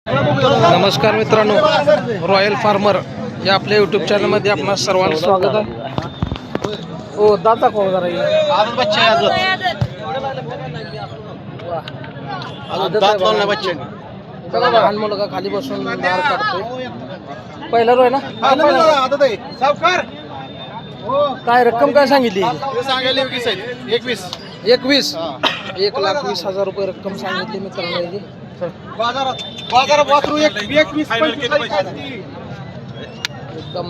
नमस्कार मित्रांनो, royal farmer या आपल्या यूट्यूब चॅनलमध्ये आपणा सर्वांचं स्वागत आहे. हो दाता को जरा आदत बच्चे आदत दोन बच्चे बघा लहान मुलगा खाली बसून नार काढतोय. पहिला रोय ना आदत आहे सावकार. काय रक्कम काय सांगितली? सांगायला 21 21 1,20,000 रुपये रक्कम सांगितली मित्रांनो. याची बाजारात वासरू 21 एकदम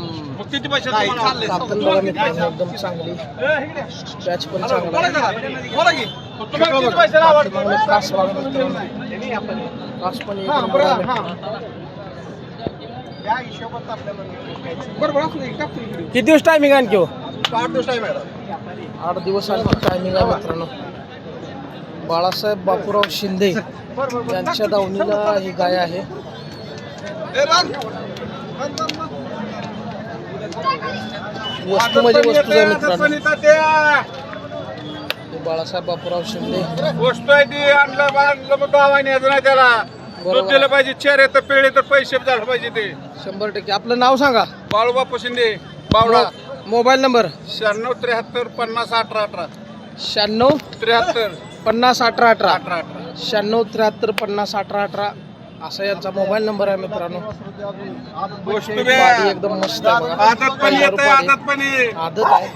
किती पैसे चालले कातल बघा मित्रांनो, एकदम चांगली पॅच पण चांगला आहे. कास बघा मित्रांनो, कास पण एकदम बघा मित्रांनो. किती दिवस टायमिंग आणखी हो? 8 दिवस टाइम आहे. 8 दिवस आणखी टायमिंग आहे मित्रांनो. बाळासाहेब बापूराव शिंदे यांच्या दावणीला ही गाय आहे. वस्तू म्हणजे वस्तू आहे मित्रांनो. बाळासाहेब बापूराव शिंदे वस्तू आहे ती. आणलं मग गावाने यायचं नाही त्याला. दूध दिलं पाहिजे, चेहरे तर पिळे तर पैसे झालं पाहिजे ते. 100%. आपलं नाव सांगा. बाळूबापू शिंदे, बावळा. Mobile number 96 73 50 18 18 96 73 50 18 18 18 18. 96 73 50 18 18 असा यांचा मोबाईल नंबर आहे मित्रांनो. वस्तू पाडी एकदम मस्त आहे बघा. आदत पण येते, आदत पण ये. आदत आहे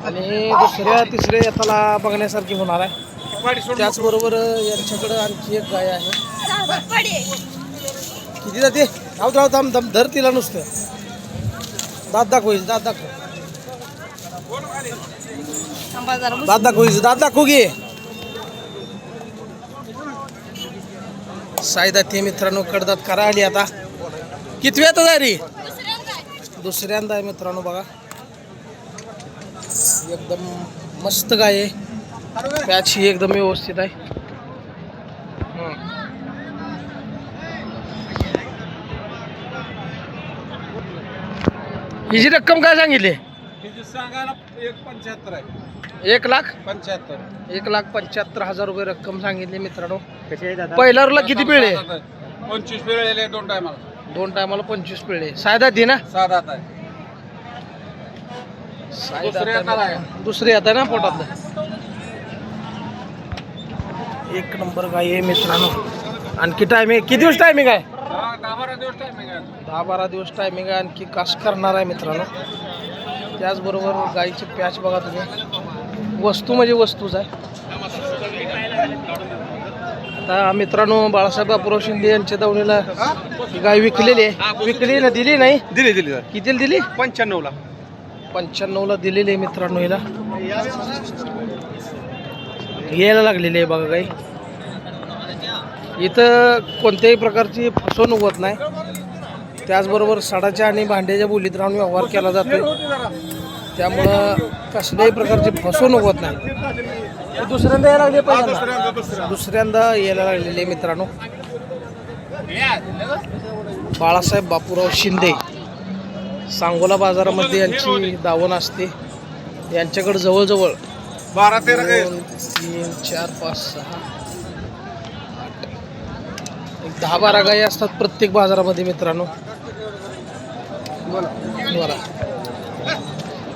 आणि दुसऱ्या तिसऱ्या येताला बघण्यासारखी होणार आहे. त्याचबरोबर यांच्याकडे आणखी एक गाय आहे. किती जाते? धाव दम दम धर तिला नुसतं. दात दाखवायचं, दात दाखव, दात दाखवायचं, दात दाखवू घे. सायदा ते मित्रांनो कडदात करा आली आता. किती वेळ झाली? दुसऱ्यांदा आहे मित्रांनो बघा. एकदम मस्त गाय आहे. पॅच ही एकदम व्यवस्थित आहे. हिची रक्कम काय सांगितली? सांगायला 175 आहे. 1,75,000 1,75,000 रुपये रक्कम सांगितली मित्रांनो. पहिल्याला किती पिळे? 25 पिळेले 2 टायमाला. 2 टायमाला 25 पिळे. सायदा ती ना? साधात आहे. दुसरी आता ना पोटात. एक नंबर गाय आहे मित्रांनो. आणखी टायमिंग किती दिवस टायमिंग आहे? 10-12 दिवस टायमिंग आहे. 10-12 दिवस टायमिंग आहे. आणखी कास करणार आहे मित्रांनो. त्याचबरोबर गायची पॅच बघा तुम्ही. वस्तू म्हणजे वस्तूच आहे. आता मित्रांनो बाळासाहेब बापूराव शिंदे यांच्या दावणीला गाय विकलेली आहे. विकली ना? दिली नाही? दिली कितीला दिली? 95ला. 95ला दिलेली आहे मित्रांनो. हिला यायला लागलेली आहे बघा गाई. इथं कोणत्याही प्रकारची फसवणूक होत नाही. त्याचबरोबर सडाच्या आणि भांड्याच्या बोलीत राहून व्यवहार केला जातो. त्यामुळं कसल्याही प्रकारची फसवणूक होत नाही. दुसऱ्यांदा यायला लागले पाहिजे. दुसऱ्यांदा यायला लागलेले मित्रांनो. बाळासाहेब बापूराव शिंदे सांगोला बाजारामध्ये यांची दावण असते. यांच्याकडे जवळजवळ 12-13 गाय. 2 3 4 5 6 8 10-12 गायी असतात प्रत्येक बाजारामध्ये मित्रांनो. बरं,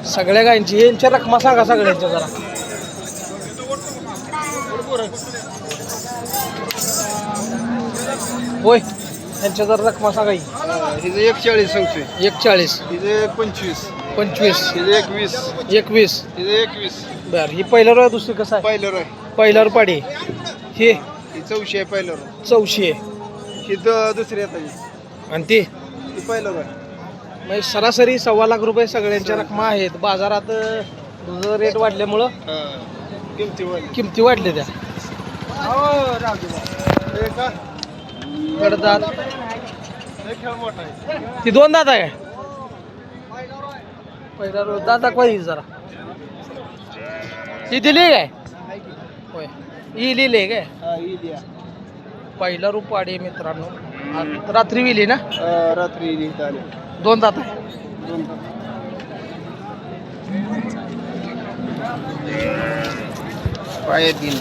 सगळ्या गायींची यांच्या रकमा सांगा सगळ्यांच्या जरा. होय, यांच्या जरा रकमा सांगा. हिचं 41 सांगतोय. 41 हिचं 25 25 हिचं 21 21 हिचं 21. बर. ही पहिल्यावर आहे, दुसरी कसं आहे? पहिलं आहे. पहिल्यावर पाडी. हे ही 400 आहे. पहिलं 400 आहे. ही दुसरी येत. आणि ती पहिलं आहे. म्हणजे सरासरी 1.25 लाख रुपये सगळ्यांच्या रकमा आहेत. बाजारात रेट वाढल्यामुळं किमती वाढल्या त्या. कडदात ती 2 दात आहे. पहिला दात दाखवायची जरा. ती दिली काय? होय, ही लिहिली काय? पहिला रूप पाडी मित्रांनो. रात्री विली ना? रात्री 2 दात आहे. पाय 3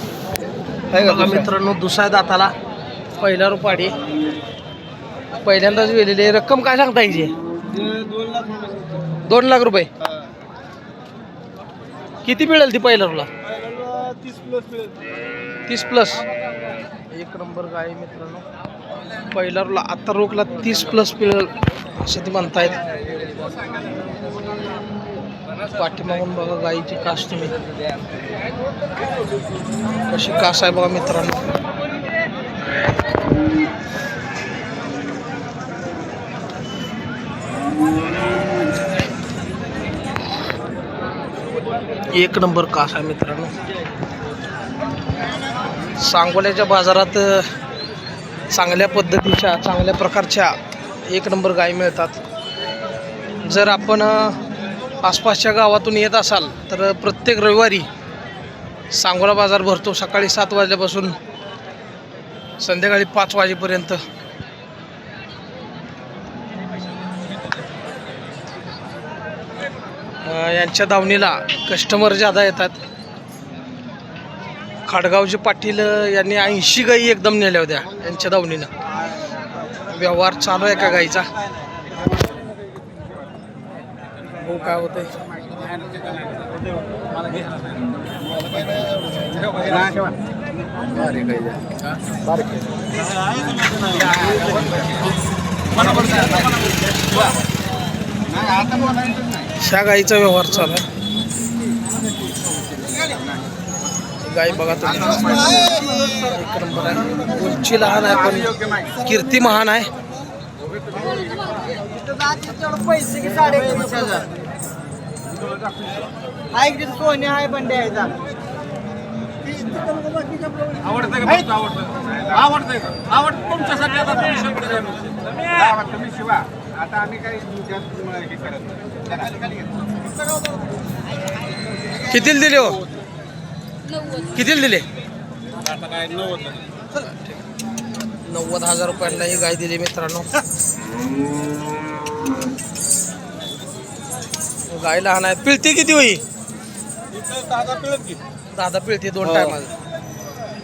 बघा मित्रांनो, दुसऱ्या दाताला पहिला रुपाडी पहिल्यांदाच वेलेली आहे. रक्कम काय सांगता याची? 2 लाख रुपये. किती मिळेल ती पहिल्या रुला? 30+. एक नंबर गाय मित्रांनो. पहिला रुला आता रोखला 30+ मिळेल असं ती म्हणतायत. पाठीमागून बघा गायीची कास तुम्ही कशी कास आहे बघा मित्रांनो. एक नंबर कास आहे मित्रांनो. सांगोल्याच्या बाजारात चांगल्या पद्धतीच्या चांगल्या प्रकारच्या एक नंबर गायी मिळतात. जर आपण आसपासच्या गावातून येत असाल तर प्रत्येक रविवारी सांगोला बाजार भरतो. सकाळी 7 वाजल्यापासून संध्याकाळी 5 वाजेपर्यंत. यांच्या दावणीला कस्टमर जादा येतात. खाडगावचे पाटील यांनी 80 गायी एकदम नेल्या होत्या यांच्या दावणीनं. व्यवहार चालू आहे का गाईचा? हो काय होतंय? ह्या गाईचा व्यवहार चालू आहे. गाय बघा तुम्ही एक नंबर आहे. उंची लहान आहे पण कीर्ती महान आहे. सोने आहे बंडे आहे. आवडतं तुमच्यासाठी. आता तुम्ही शिवा. आता आम्ही काही हे करत नाही. कितीला दिले हो? कितीला दिले? आता काय 90,000 रुपयांना ही गाय दिली मित्रांनो. गाय लहान आहे. पिळते किती होई? 10 पिळते 2 टायमाला.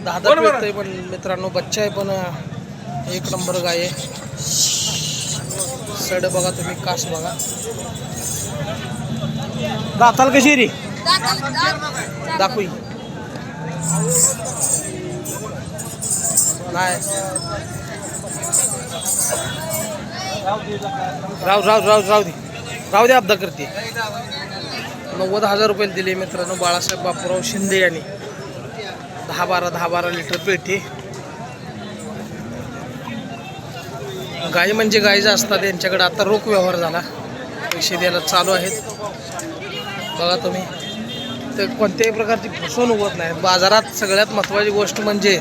10 पिळते पण मित्रांनो. बच्चा आहे पण एक नंबर गाय आहे. सड बघा तुम्ही, कास बघा. दाताल कशी रे? दाखवी नाही. राहू दे अब्दा करते. 90,000 रुपये दिले मित्रांनो बाळासाहेब बापूराव शिंदे यांनी. 10-12 लिटर पेटी. गाई म्हणजे गायीच असतात त्यांच्याकडे. आता रोख व्यवहार झाला. पैसे द्यायला चालू आहेत बघा तुम्ही. तर कोणत्याही प्रकारची फसवणूक होत नाही बाजारात. सगळ्यात महत्त्वाची गोष्ट म्हणजे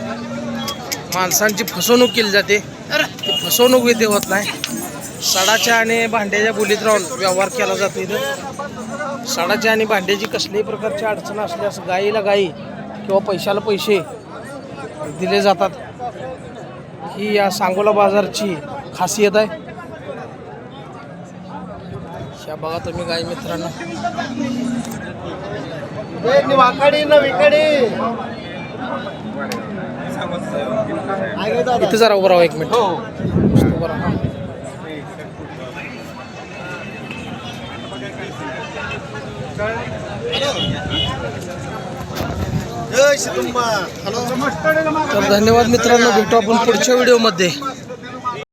माणसांची फसवणूक केली जाते. ती फसवणूक इथे होत नाही. सडाच्या आणि भांड्याच्या बोलीत राहून व्यवहार केला जातो इथं. सडाच्या आणि भांड्याची कसल्याही प्रकारची अडचण असल्यास गाईला गाई किंवा पैशाला पैसे दिले जातात. ही या सांगोला बाजारची खासियत आहे. ह्या बघा तुम्ही गाई मित्रांनो. इथे जरा उभं राहा 1 मिनिट. उभं राहा. तर धन्यवाद मित्रांनो. भेटू आपण पुढच्या व्हिडिओमध्ये.